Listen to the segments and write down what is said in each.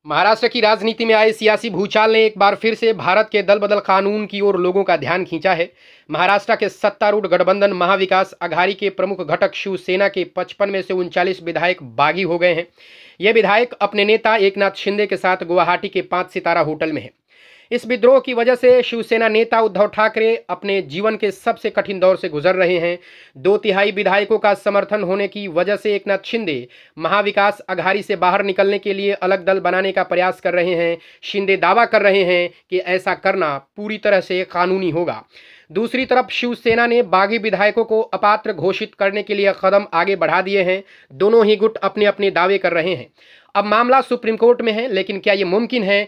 महाराष्ट्र की राजनीति में आए सियासी भूचाल ने एक बार फिर से भारत के दल बदल कानून की ओर लोगों का ध्यान खींचा है। महाराष्ट्र के सत्तारूढ़ गठबंधन महाविकास आघाड़ी के प्रमुख घटक शिवसेना के 55 में से 39 विधायक बागी हो गए हैं। ये विधायक अपने नेता एकनाथ शिंदे के साथ गुवाहाटी के 5 सितारा होटल में हैं। इस विद्रोह की वजह से शिवसेना नेता उद्धव ठाकरे अपने जीवन के सबसे कठिन दौर से गुजर रहे हैं। 2/3 विधायकों का समर्थन होने की वजह से एकनाथ शिंदे महाविकास आघाड़ी से बाहर निकलने के लिए अलग दल बनाने का प्रयास कर रहे हैं। शिंदे दावा कर रहे हैं कि ऐसा करना पूरी तरह से कानूनी होगा। दूसरी तरफ शिवसेना ने बागी विधायकों को अपात्र घोषित करने के लिए कदम आगे बढ़ा दिए हैं। दोनों ही गुट अपने अपने दावे कर रहे हैं। अब मामला सुप्रीम कोर्ट में है, लेकिन क्या ये मुमकिन है?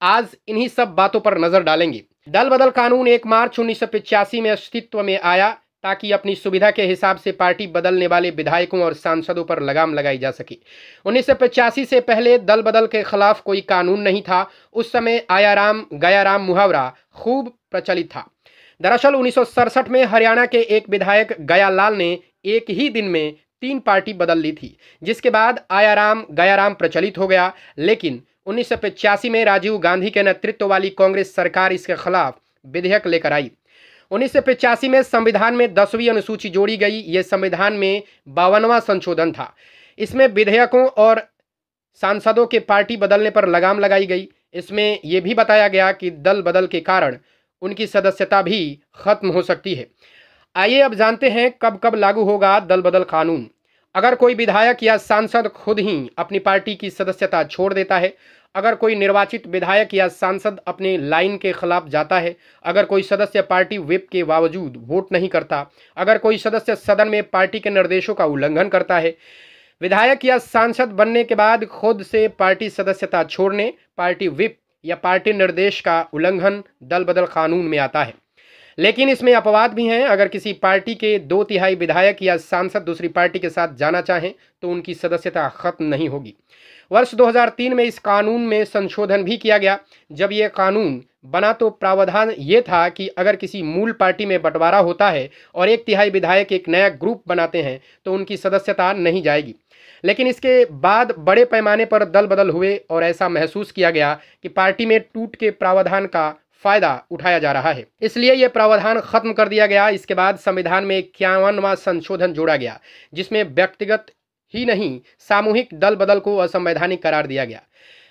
आज इन्हीं सब बातों पर नजर डालेंगे। दल बदल कानून 1 मार्च 1985 में अस्तित्व में आया ताकि अपनी सुविधा के हिसाब से पार्टी बदलने वाले विधायकों और सांसदों पर लगाम लगाई जा सके। 1985 से पहले दल बदल के खिलाफ कोई कानून नहीं था। उस समय आया राम गया राम मुहावरा खूब प्रचलित था। दरअसल 1967 में हरियाणा के एक विधायक गया लाल ने एक ही दिन में 3 पार्टी बदल ली थी, जिसके बाद आया राम गया राम प्रचलित हो गया। लेकिन 1985 में राजीव गांधी के नेतृत्व वाली कांग्रेस सरकार इसके खिलाफ विधेयक लेकर आई। 1985 में संविधान में 10वीं अनुसूची जोड़ी गई। यह संविधान में 52वां संशोधन था। इसमें विधेयकों और सांसदों के पार्टी बदलने पर लगाम लगाई गई। इसमें यह भी बताया गया कि दल बदल के कारण उनकी सदस्यता भी खत्म हो सकती है। आइए अब जानते हैं कब कब लागू होगा दल बदल कानून। अगर कोई विधायक या सांसद खुद ही अपनी पार्टी की सदस्यता छोड़ देता है, अगर कोई निर्वाचित विधायक या सांसद अपने लाइन के खिलाफ जाता है, अगर कोई सदस्य पार्टी व्हिप के बावजूद वोट नहीं करता, अगर कोई सदस्य सदन में पार्टी के निर्देशों का उल्लंघन करता है, विधायक या सांसद बनने के बाद खुद से पार्टी सदस्यता छोड़ने, पार्टी व्हिप या पार्टी निर्देश का उल्लंघन दल बदल कानून में आता है। लेकिन इसमें अपवाद भी हैं। अगर किसी पार्टी के 2/3 विधायक या सांसद दूसरी पार्टी के साथ जाना चाहें तो उनकी सदस्यता खत्म नहीं होगी। वर्ष 2003 में इस कानून में संशोधन भी किया गया। जब यह कानून बना तो प्रावधान ये था कि अगर किसी मूल पार्टी में बंटवारा होता है और 1/3 विधायक एक नया ग्रुप बनाते हैं तो उनकी सदस्यता नहीं जाएगी। लेकिन इसके बाद बड़े पैमाने पर दल बदल हुए और ऐसा महसूस किया गया कि पार्टी में टूट के प्रावधान का फायदा उठाया जा रहा है, इसलिए यह प्रावधान खत्म कर दिया गया। इसके बाद संविधान में 51वां संशोधन जोड़ा गया, जिसमें व्यक्तिगत ही नहीं सामूहिक दल बदल को असंवैधानिक करार दिया गया।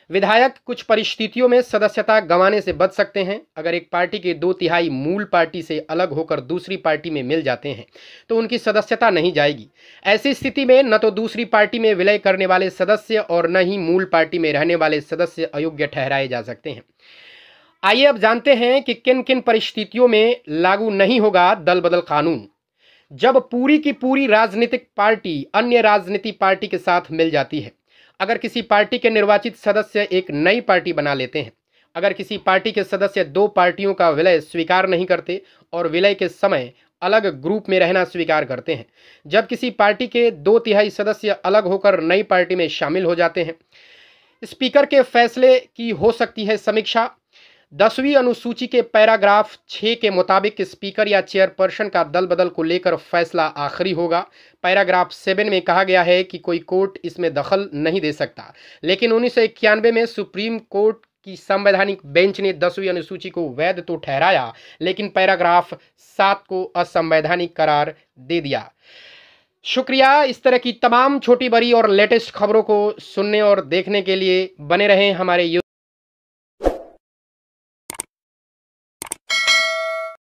विधायक कुछ परिस्थितियों में सदस्यता गंवाने से बच सकते हैं। अगर एक पार्टी के 2/3 मूल पार्टी से अलग होकर दूसरी पार्टी में मिल जाते हैं तो उनकी सदस्यता नहीं जाएगी। ऐसी स्थिति में न तो दूसरी पार्टी में विलय करने वाले सदस्य और न ही मूल पार्टी में रहने वाले सदस्य अयोग्य ठहराए जा सकते हैं। आइए अब जानते हैं कि किन किन परिस्थितियों में लागू नहीं होगा दल बदल कानून। जब पूरी की पूरी राजनीतिक पार्टी अन्य राजनीति पार्टी के साथ मिल जाती है, अगर किसी पार्टी के निर्वाचित सदस्य एक नई पार्टी बना लेते हैं, अगर किसी पार्टी के सदस्य 2 पार्टियों का विलय स्वीकार नहीं करते और विलय के समय अलग ग्रुप में रहना स्वीकार करते हैं, जब किसी पार्टी के 2/3 सदस्य अलग होकर नई पार्टी में शामिल हो जाते हैं, स्पीकर के फैसले की हो सकती है समीक्षा। 10वीं अनुसूची के पैराग्राफ 6 के मुताबिक स्पीकर या चेयरपर्सन का दल बदल को लेकर फैसला आखिरी होगा। पैराग्राफ 7 में कहा गया है कि कोई कोर्ट इसमें दखल नहीं दे सकता। लेकिन 1991 में सुप्रीम कोर्ट की संवैधानिक बेंच ने 10वीं अनुसूची को वैध तो ठहराया, लेकिन पैराग्राफ 7 को असंवैधानिक करार दे दिया। शुक्रिया। इस तरह की तमाम छोटी बड़ी और लेटेस्ट खबरों को सुनने और देखने के लिए बने रहें हमारे